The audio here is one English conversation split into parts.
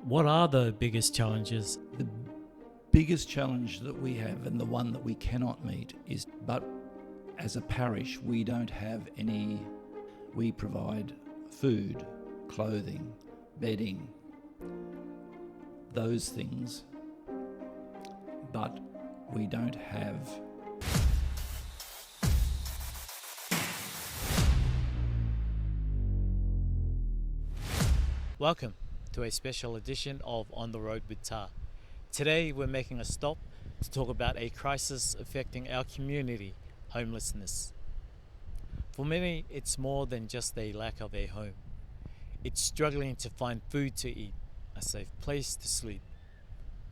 What are the biggest challenges? The biggest challenge that we have, and the one that we cannot meet, is but as a parish we don't have any. We provide food, clothing, bedding, those things, but we don't have Welcome to a special edition of On the Road with Tar. Today we're making a stop to talk about a crisis affecting our community, homelessness. For many, it's more than just a lack of a home. It's struggling to find food to eat, a safe place to sleep,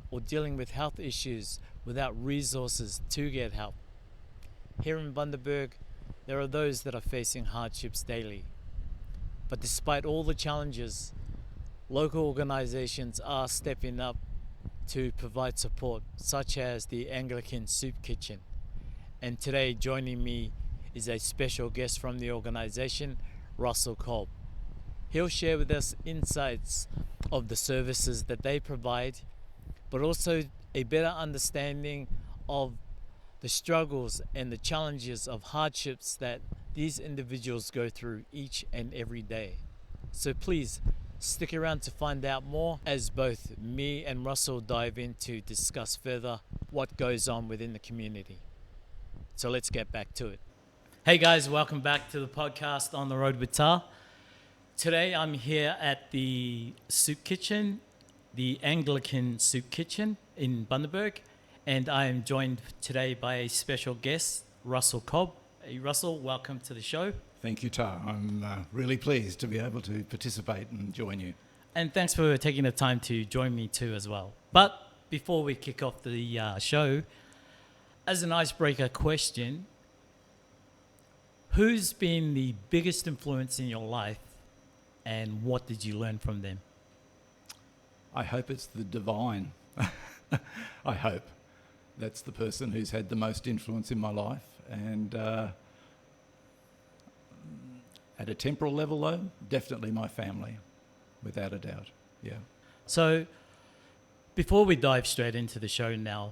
or dealing with health issues without resources to get help. Here in Bundaberg, there are those that are facing hardships daily. But despite all the challenges, local organisations are stepping up to provide support, such as the Anglican Soup Kitchen. And today joining me is a special guest from the organisation, Russel Cobb. He'll share with us insights of the services that they provide, but also a better understanding of the struggles and the challenges of hardships that these individuals go through each and every day. So please stick around to find out more as both me and Russell dive in to discuss further what goes on within the community. So let's get back to it. Hey guys, welcome back to the podcast On the Road with Tar. Today I'm here at the Soup Kitchen, the Anglican Soup Kitchen in Bundaberg, and I am joined today by a special guest, Russel Cobb. Hey Russell, welcome to the show. Thank you, Tar. I'm really pleased to be able to participate and join you. And thanks for taking the time to join me too as well. But before we kick off the show, as an icebreaker question, who's been the biggest influence in your life and what did you learn from them? I hope it's the divine. I hope that's the person who's had the most influence in my life. And at a temporal level, though, definitely my family, without a doubt. Yeah. So before we dive straight into the show now,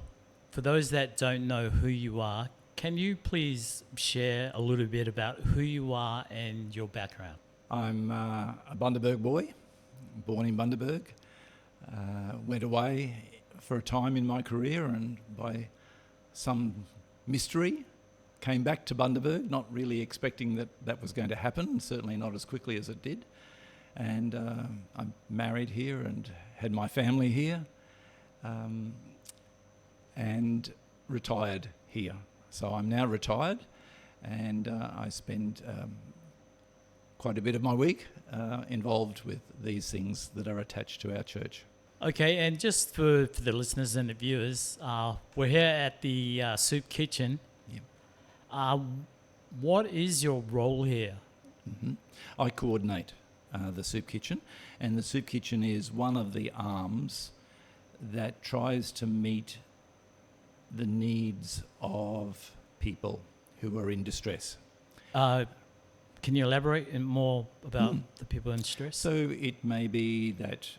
for those that don't know who you are, can you please share a little bit about who you are and your background? I'm a Bundaberg boy, born in Bundaberg. Went away for a time in my career and by some mystery came back to Bundaberg, not really expecting that that was going to happen, certainly not as quickly as it did. And I'm married here and had my family here and retired here. So I'm now retired and I spend quite a bit of my week involved with these things that are attached to our church. Okay, and just for the listeners and the viewers, we're here at the Soup Kitchen. What is your role here? Mm-hmm. I coordinate the Soup Kitchen, and the Soup Kitchen is one of the arms that tries to meet the needs of people who are in distress. Can you elaborate more about the people in distress? So it may be that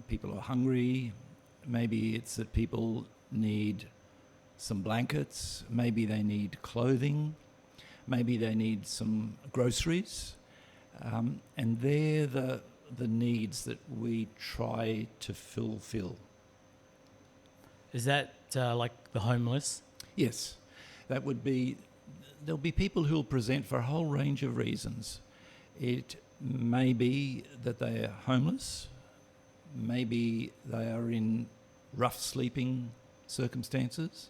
people are hungry, maybe it's that people need some blankets, maybe they need clothing, maybe they need some groceries, and they're the needs that we try to fulfill. Is that like the homeless? Yes, that would be. There'll be people who'll present for a whole range of reasons. It may be that they are homeless, maybe they are in rough sleeping circumstances,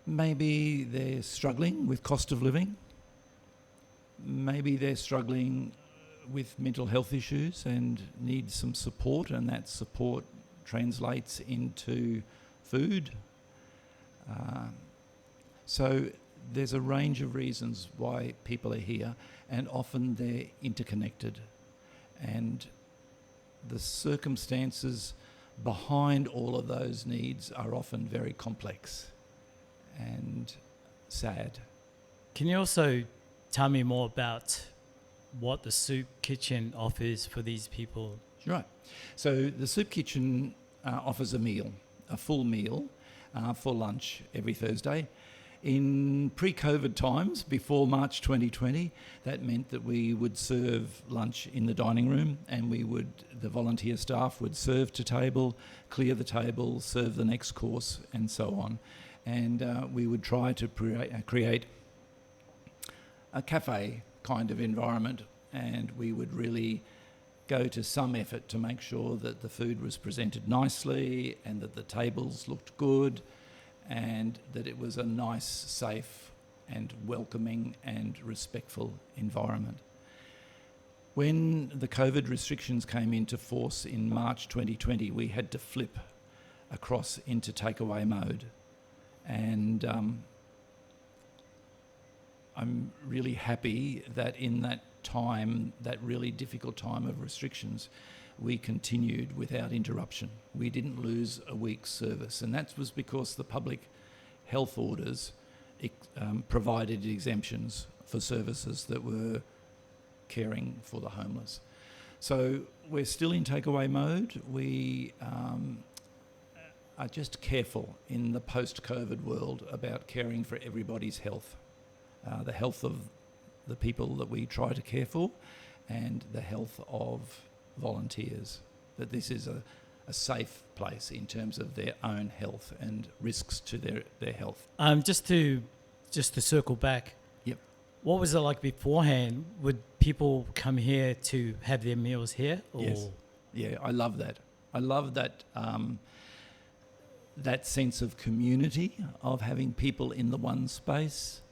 maybe they're struggling with cost of living, maybe they're struggling with mental health issues and need some support, and that support translates into food. So there's a range of reasons why people are here, and often they're interconnected. And the circumstances behind all of those needs are often very complex and sad. Can you also tell me more about what the Soup Kitchen offers for these people Right. So the Soup Kitchen offers a meal, a full meal for lunch every Thursday. In pre-COVID times, before March 2020, that meant that we would serve lunch in the dining room, and the volunteer staff would serve to table, clear the table, serve the next course, and so on. And we would try to create a cafe kind of environment, and we would really go to some effort to make sure that the food was presented nicely and that the tables looked good and that it was a nice, safe and welcoming and respectful environment. When the COVID restrictions came into force in March 2020, we had to flip across into takeaway mode. And I'm really happy that in that time, that really difficult time of restrictions, we continued without interruption. We didn't lose a week's service, and that was because the public health orders provided exemptions for services that were caring for the homeless. So we're still in takeaway mode. We are just careful in the post-COVID world about caring for everybody's health, the health of the people that we try to care for and the health of volunteers, that this is a safe place in terms of their own health and risks to their health. Just to circle back, Yep. what was it like beforehand? Would people come here to have their meals here? Or? Yes. Yeah, I love that. I love that that sense of community, of having people in the one space.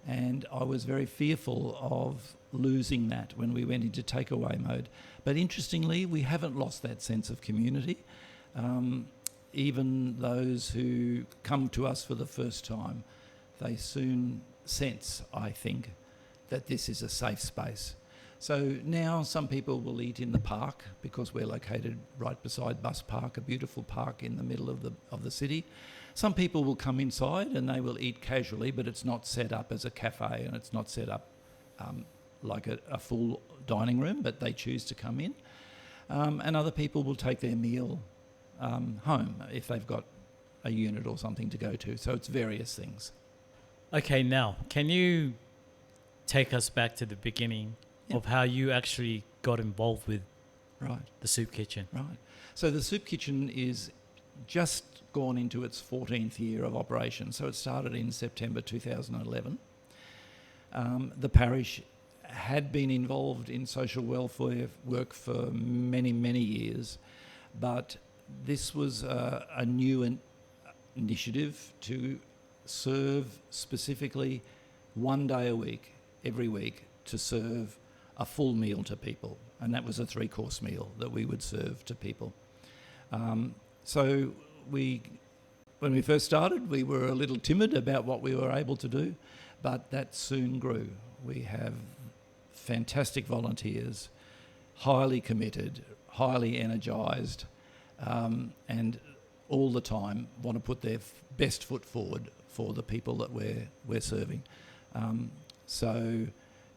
And I was very fearful of losing that when we went into takeaway mode. But interestingly, we haven't lost that sense of community. Even those who come to us for the first time, they soon sense, I think, that this is a safe space. So now some people will eat in the park because we're located right beside Bus Park, a beautiful park in the middle of the city. Some people will come inside and they will eat casually, but it's not set up as a cafe and it's not set up like a full dining room, but they choose to come in. And other people will take their meal home if they've got a unit or something to go to. So it's various things. Okay, now, can you take us back to the beginning of how you actually got involved with the Soup Kitchen? Right. So the Soup Kitchen is just gone into its 14th year of operation. So it started in September 2011. The parish had been involved in social welfare work for many, many years, but this was a new initiative to serve specifically one day a week, every week, to serve a full meal to people. And that was a 3-course meal that we would serve to people. So when we first started, we were a little timid about what we were able to do, but that soon grew. We have fantastic volunteers, highly committed, highly energised, and all the time want to put their best foot forward for the people that we're serving. So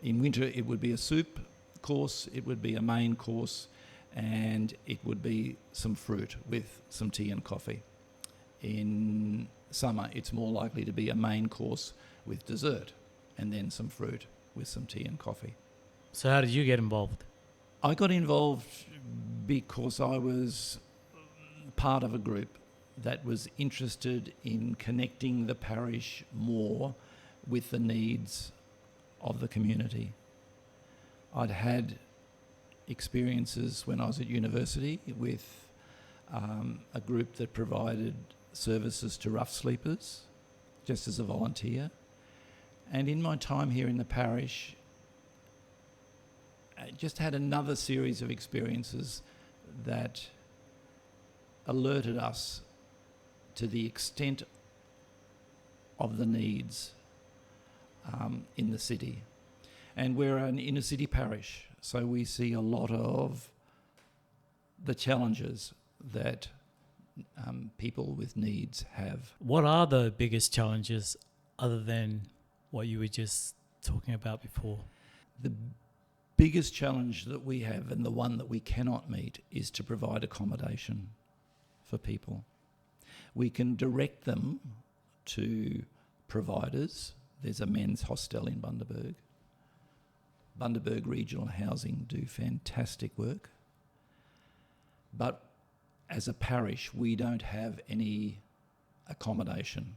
in winter it would be a soup course, it would be a main course, and it would be some fruit with some tea and coffee. In summer it's more likely to be a main course with dessert and then some fruit with some tea and coffee. So how did you get involved? I got involved because I was part of a group that was interested in connecting the parish more with the needs of the community. I'd had experiences when I was at university with a group that provided services to rough sleepers, just as a volunteer. And in my time here in the parish, I just had another series of experiences that alerted us to the extent of the needs in the city. And we're an inner city parish, so we see a lot of the challenges that people with needs have. What are the biggest challenges other than what you were just talking about before? The biggest challenge that we have, and the one that we cannot meet, is to provide accommodation for people. We can direct them to providers. There's a men's hostel in Bundaberg. Bundaberg Regional Housing do fantastic work. But as a parish, we don't have any accommodation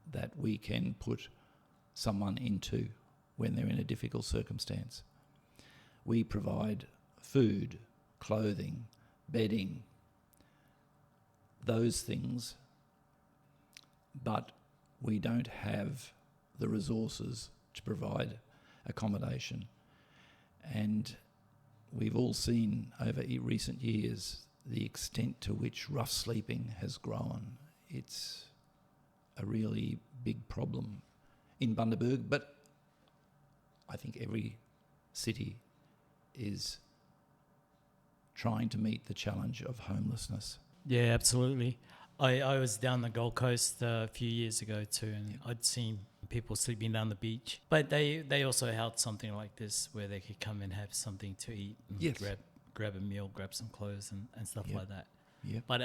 that we can put someone into when they're in a difficult circumstance. We provide food, clothing, bedding, those things, but we don't have the resources to provide accommodation. And we've all seen over recent years the extent to which rough sleeping has grown. It's a really big problem in Bundaberg, but I think every city is trying to meet the challenge of homelessness. Yeah, absolutely. I was down the Gold Coast a few years ago too, and I'd seen people sleeping down the beach. But they also held something like this where they could come and have something to eat and grab a meal, grab some clothes and stuff like that. Yeah. But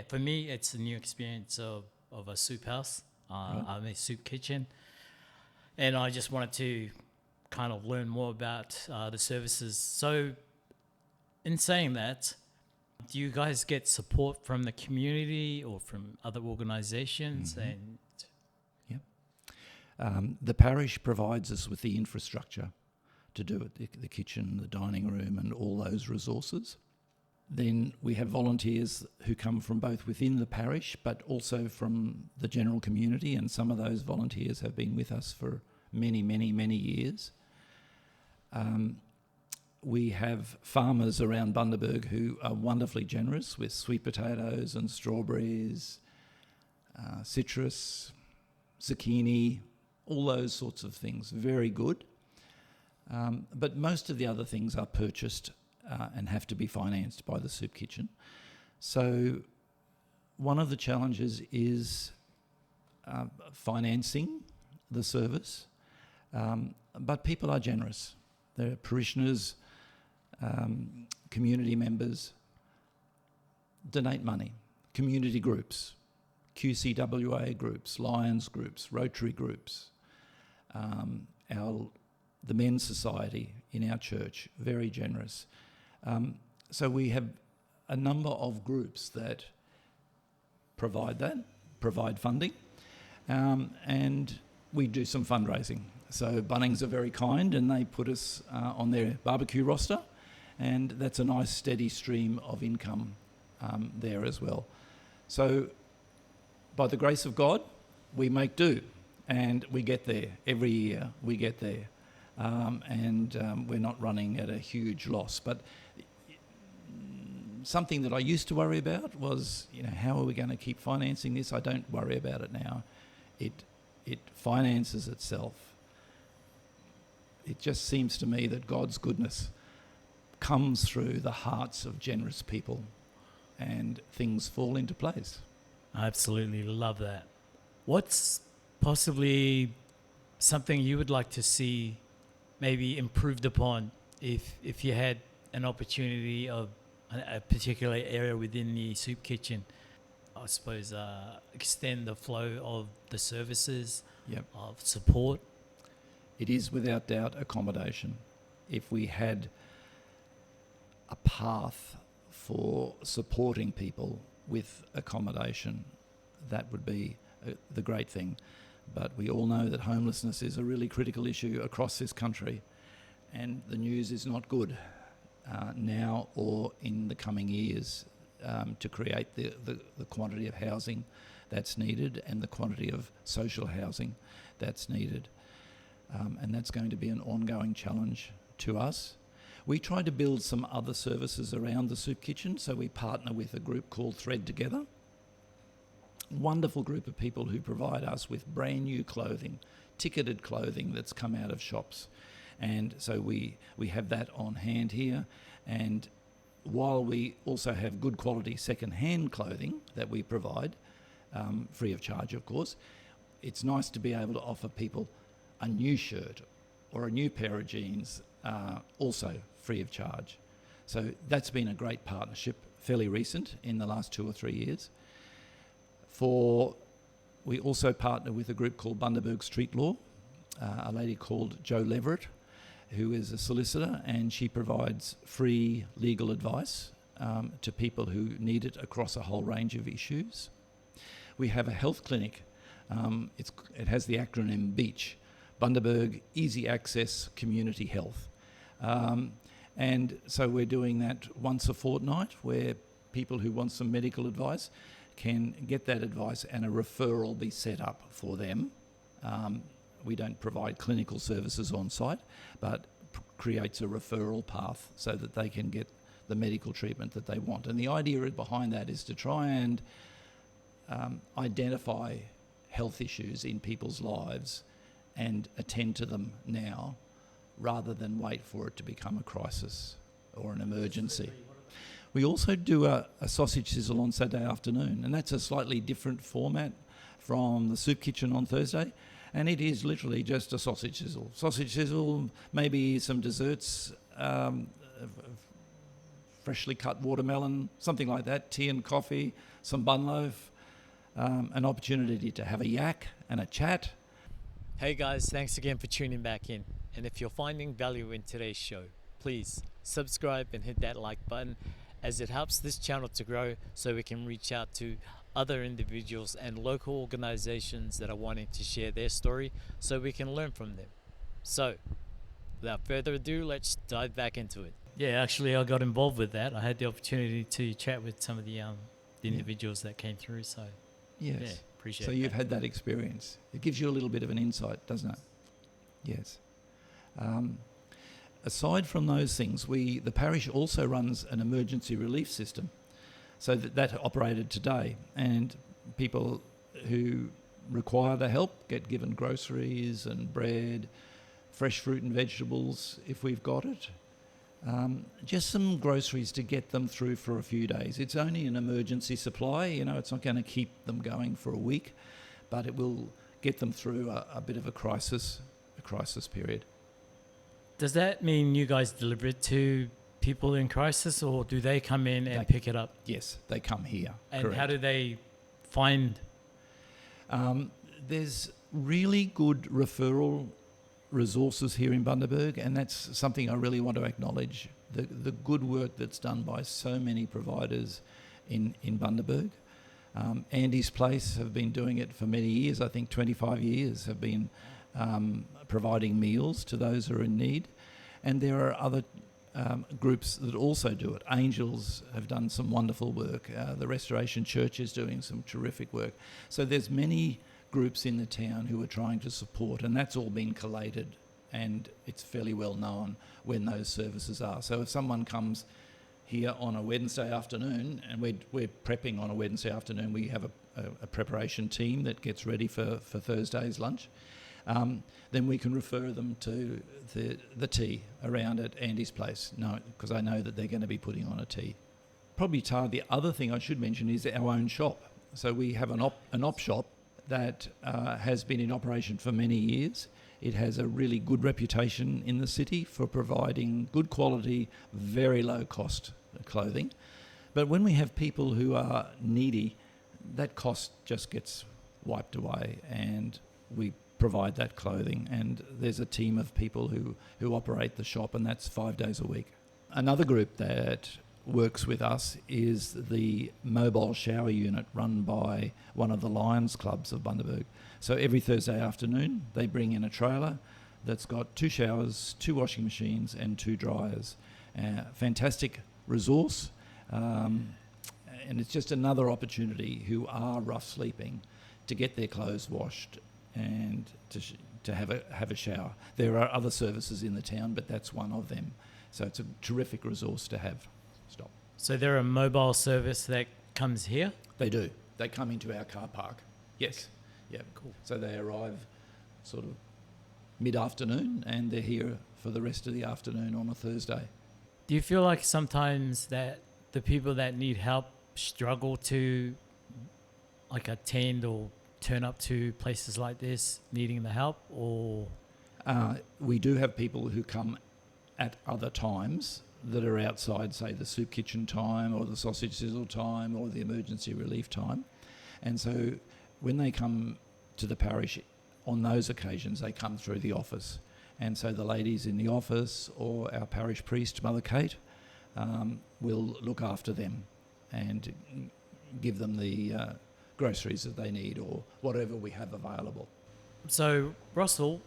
for me, it's a new experience of a soup house. I'm a soup kitchen, and I just wanted to kind of learn more about the services. So in saying that, do you guys get support from the community or from other organisations? And the parish provides us with the infrastructure to do it, the kitchen, the dining room and all those resources. Then we have volunteers who come from both within the parish but also from the general community, and some of those volunteers have been with us for many, many, many years. We have farmers around Bundaberg who are wonderfully generous with sweet potatoes and strawberries, citrus, zucchini, all those sorts of things. Very good. But most of the other things are purchased and have to be financed by the soup kitchen. So one of the challenges is financing the service, but people are generous. Their parishioners, community members donate money. Community groups, QCWA groups, Lions groups, Rotary groups, the Men's Society in our church, very generous. So we have a number of groups that provide funding, and we do some fundraising. So Bunnings are very kind and they put us on their barbecue roster, and that's a nice steady stream of income there as well. So by the grace of God, we make do, and we get there. Every year we get there. We're not running at a huge loss. But something that I used to worry about was, how are we going to keep financing this? I don't worry about it now. It finances itself. It just seems to me that God's goodness comes through the hearts of generous people and things fall into place. I absolutely love that. What's possibly something you would like to see maybe improved upon if you had an opportunity of a particular area within the soup kitchen? I suppose extend the flow of the services, of support. It is without doubt accommodation. If we had a path for supporting people with accommodation, that would be the great thing. But we all know that homelessness is a really critical issue across this country, and the news is not good now or in the coming years to create the quantity of housing that's needed and the quantity of social housing that's needed. And that's going to be an ongoing challenge to us. We try to build some other services around the soup kitchen, so we partner with a group called Thread Together. Wonderful group of people who provide us with brand new clothing, ticketed clothing that's come out of shops. And so we have that on hand here. And while we also have good quality second-hand clothing that we provide, free of charge of course, it's nice to be able to offer people a new shirt or a new pair of jeans also free of charge. So that's been a great partnership, fairly recent in the last 2 or 3 years. We also partner with a group called Bundaberg Street Law, a lady called Jo Leverett, who is a solicitor, and she provides free legal advice to people who need it across a whole range of issues. We have a health clinic. It has the acronym BEACH, Bundaberg Easy Access Community Health. And so we're doing that once a fortnight, where people who want some medical advice can get that advice and a referral be set up for them. We don't provide clinical services on site, but creates a referral path so that they can get the medical treatment that they want. And the idea behind that is to try and identify health issues in people's lives and attend to them now, rather than wait for it to become a crisis or an emergency. We also do a sausage sizzle on Saturday afternoon, and that's a slightly different format from the soup kitchen on Thursday, and it is literally just a sausage sizzle. Sausage sizzle, maybe some desserts, freshly cut watermelon, something like that, tea and coffee, some bun loaf, an opportunity to have a yak and a chat. Hey guys, thanks again for tuning back in. And if you're finding value in today's show, please subscribe and hit that like button, as it helps this channel to grow so we can reach out to other individuals and local organizations that are wanting to share their story so we can learn from them. So, without further ado, let's dive back into it. Yeah, actually I got involved with that. I had the opportunity to chat with some of the individuals that came through, so Yes. yeah, appreciate So that. you've had that experience. It gives you a little bit of an insight, doesn't it? Yes. Aside from those things, the parish also runs an emergency relief system, so that operated today, and people who require the help get given groceries and bread, fresh fruit and vegetables if we've got it, just some groceries to get them through for a few days. It's only an emergency supply, it's not going to keep them going for a week, but it will get them through a bit of a crisis period. Does that mean you guys deliver it to people in crisis, or do they come in and pick it up? Yes, they come here. And correct. how do they find? There's really good referral resources here in Bundaberg, and that's something I really want to acknowledge. The good work that's done by so many providers in Bundaberg. Andy's Place have been doing it for many years. I think 25 years have been providing meals to those who are in need. And there are other groups that also do it. Angels have done some wonderful work. The Restoration Church is doing some terrific work. So there's many groups in the town who are trying to support, and that's all been collated, and it's fairly well known when those services are. So if someone comes here on a Wednesday afternoon, and we're prepping on a Wednesday afternoon, we have a preparation team that gets ready for Thursday's lunch. Then we can refer them to the tea around at Andy's Place, because I know that they're going to be putting on a tea. Probably, the other thing I should mention is our own shop. So we have an op shop that has been in operation for many years. It has a really good reputation in the city for providing good quality, very low cost clothing. But when we have people who are needy, that cost just gets wiped away, and we provide that clothing, and there's a team of people who operate the shop, and that's 5 days a week. Another group that works with us is the mobile shower unit run by one of the Lions clubs of Bundaberg. So every Thursday afternoon they bring in a trailer that's got 2 showers, 2 washing machines and 2 dryers. Fantastic resource, and it's just another opportunity who are rough sleeping to get their clothes washed and to have a shower. There are other services in the town, but that's one of them. So it's a terrific resource to have. So they're a mobile service that comes here? They do. They come into our car park. Yes. Yeah. Cool. So they arrive sort of mid-afternoon, and they're here for the rest of the afternoon on a Thursday. Do you feel like sometimes that the people that need help struggle to attend or turn up to places like this needing the help, or? We do have people who come at other times that are outside, say, the soup kitchen time or the sausage sizzle time or the emergency relief time. And so when they come to the parish on those occasions, they come through the office. And so the ladies in the office or our parish priest, Mother Kate, will look after them and give them the groceries that they need or whatever we have available. So, Russell,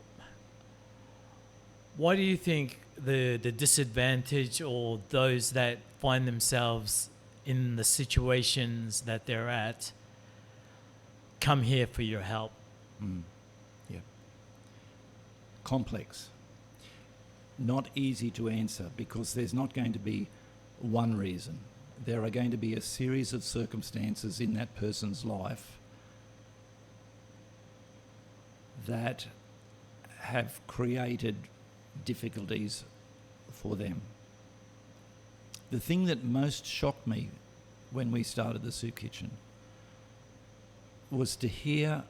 why do you think the disadvantage or those that find themselves in the situations that they're at come here for your help? Yeah. Complex. Not easy to answer because there's not going to be one reason. There are going to be a series of circumstances in that person's life that have created difficulties for them. The thing that most shocked me when we started the soup kitchen was to hear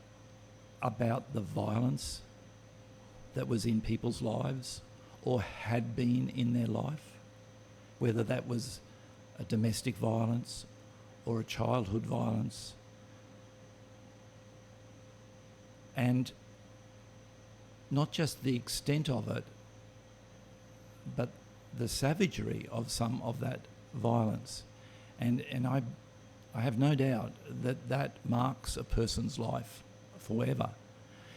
about the violence that was in people's lives or had been in their life, whether that was a domestic violence or a childhood violence. And not just the extent of it, but the savagery of some of that violence. And I have no doubt that that marks a person's life forever.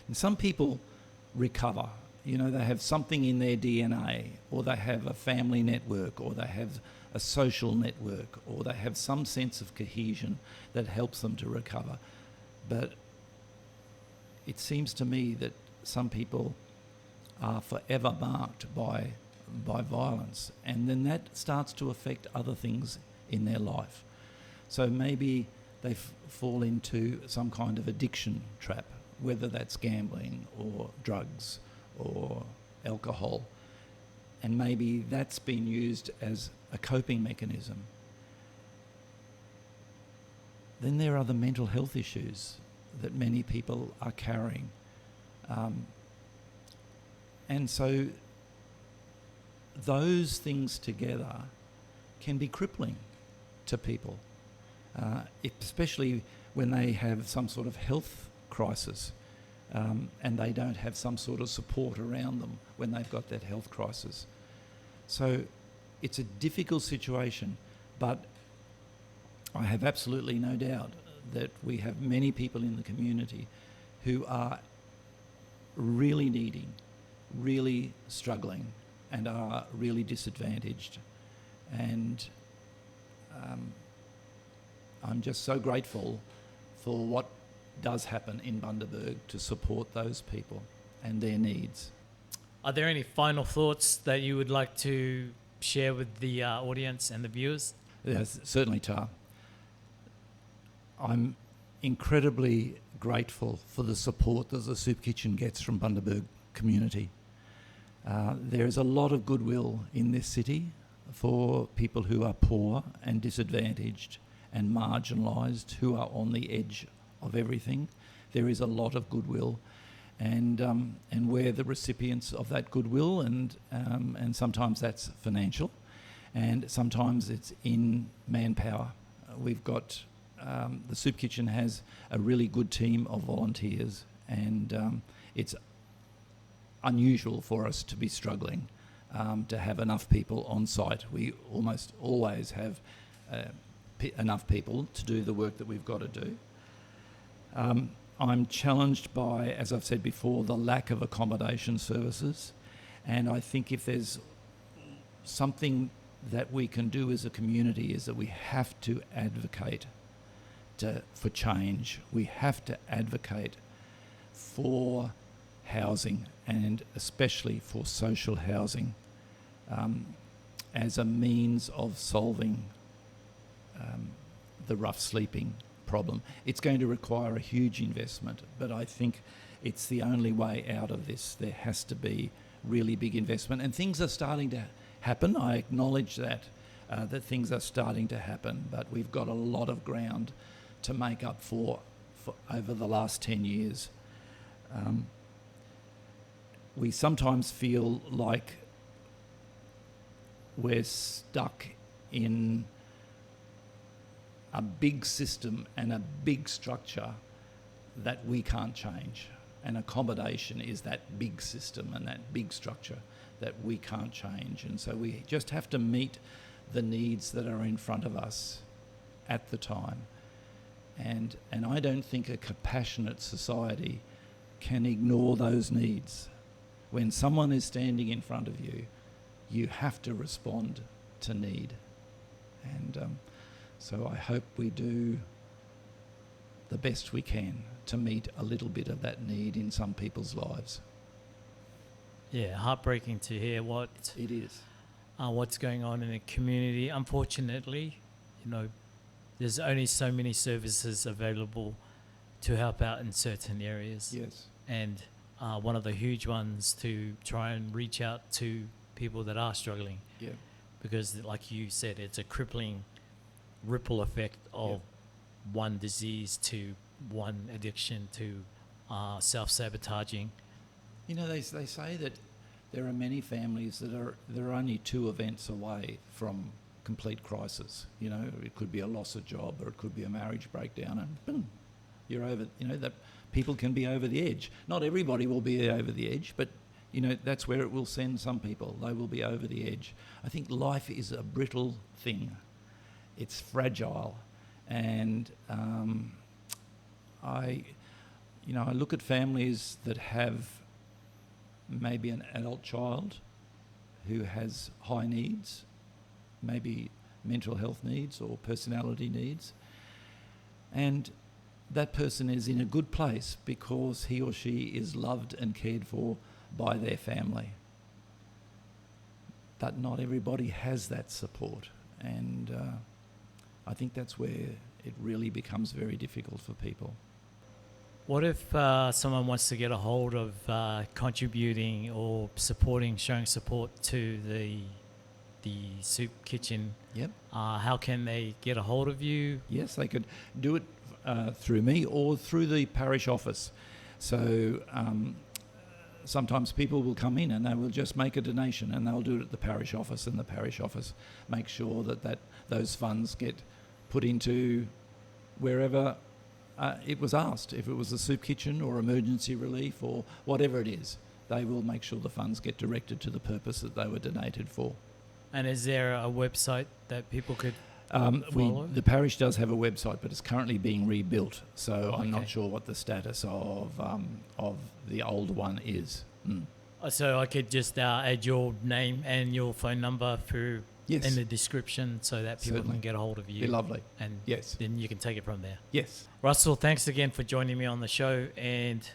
And some people recover. You know, they have something in their DNA, or they have a family network, or they have a social network, or they have some sense of cohesion that helps them to recover. But it seems to me that some people are forever marked by violence, and then that starts to affect other things in their life. So maybe they fall into some kind of addiction trap, whether that's gambling or drugs or alcohol, and maybe that's been used as a coping mechanism. Then there are the mental health issues that many people are carrying. And so those things together can be crippling to people, especially when they have some sort of health crisis and they don't have some sort of support around them when they've got that health crisis. So it's a difficult situation, but I have absolutely no doubt that we have many people in the community who are really needing, really struggling, and are really disadvantaged. And I'm just so grateful for what does happen in Bundaberg to support those people and their needs. Are there any final thoughts that you would like to share with the audience and the viewers? Yes, certainly, Tar. I'm incredibly grateful for the support that the Soup Kitchen gets from Bundaberg community. There is a lot of goodwill in this city for people who are poor and disadvantaged and marginalised, who are on the edge of everything. There is a lot of goodwill, and we're the recipients of that goodwill, and sometimes that's financial, and sometimes it's in manpower. We've got the Soup Kitchen has a really good team of volunteers, and it's unusual for us to be struggling to have enough people on site. We almost always have enough people to do the work that we've got to do. I'm challenged by, as I've said before, the lack of accommodation services, and I think if there's something that we can do as a community is that we have to advocate for change. We have to advocate for housing, and especially for social housing, as a means of solving the rough sleeping problem. It's going to require a huge investment, but I think it's the only way out of this. There has to be really big investment, and things are starting to happen. I acknowledge that things are starting to happen, but we've got a lot of ground to make up for over the last 10 years. We sometimes feel like we're stuck in a big system and a big structure that we can't change. And accommodation is that big system and that big structure that we can't change. And so we just have to meet the needs that are in front of us at the time. And I don't think a compassionate society can ignore those needs. When someone is standing in front of you, you have to respond to need. And so I hope we do the best we can to meet a little bit of that need in some people's lives. Yeah, heartbreaking to hear It is. What's going on in the community. Unfortunately, there's only so many services available to help out in certain areas. Yes. And one of the huge ones to try and reach out to people that are struggling. Yeah. Because like you said, it's a crippling ripple effect of one disease to one addiction to self-sabotaging. They say that there are many families that are only 2 events away from complete crisis. It could be a loss of job, or it could be a marriage breakdown, and boom, you're over. That people can be over the edge. Not everybody will be over the edge, but that's where it will send some people. They will be over the edge. I think life is a brittle thing. It's fragile, and I look at families that have maybe an adult child who has high needs, maybe mental health needs or personality needs, and that person is in a good place because he or she is loved and cared for by their family. But not everybody has that support, and I think that's where it really becomes very difficult for people. What if someone wants to get a hold of contributing or showing support to the Soup Kitchen? Yep. How can they get a hold of you? Yes, they could do it through me or through the parish office. So sometimes people will come in and they will just make a donation, and they'll do it at the parish office, and the parish office make sure that those funds get put into wherever it was asked. If it was the Soup Kitchen or emergency relief or whatever it is, they will make sure the funds get directed to the purpose that they were donated for. And is there a website that people could follow? The parish does have a website, but it's currently being rebuilt, so Okay. I'm not sure what the status of the old one is. So I could just add your name and your phone number through Yes. in the description so that people Certainly. can get a hold of you. Be lovely. And Yes. then you can take it from there. Yes. Russell, thanks again for joining me on the show, and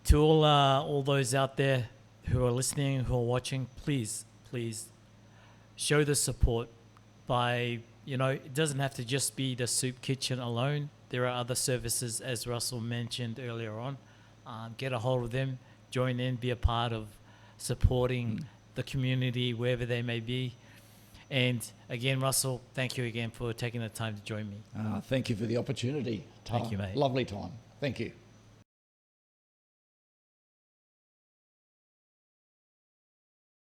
to all those out there who are listening, who are watching, please show the support by, it doesn't have to just be the Soup Kitchen alone. There are other services, as Russell mentioned earlier on. Get a hold of them, join in, be a part of supporting the community wherever they may be. And again, Russell, thank you again for taking the time to join me. Thank you for the opportunity. Thank you, mate. Lovely time. Thank you.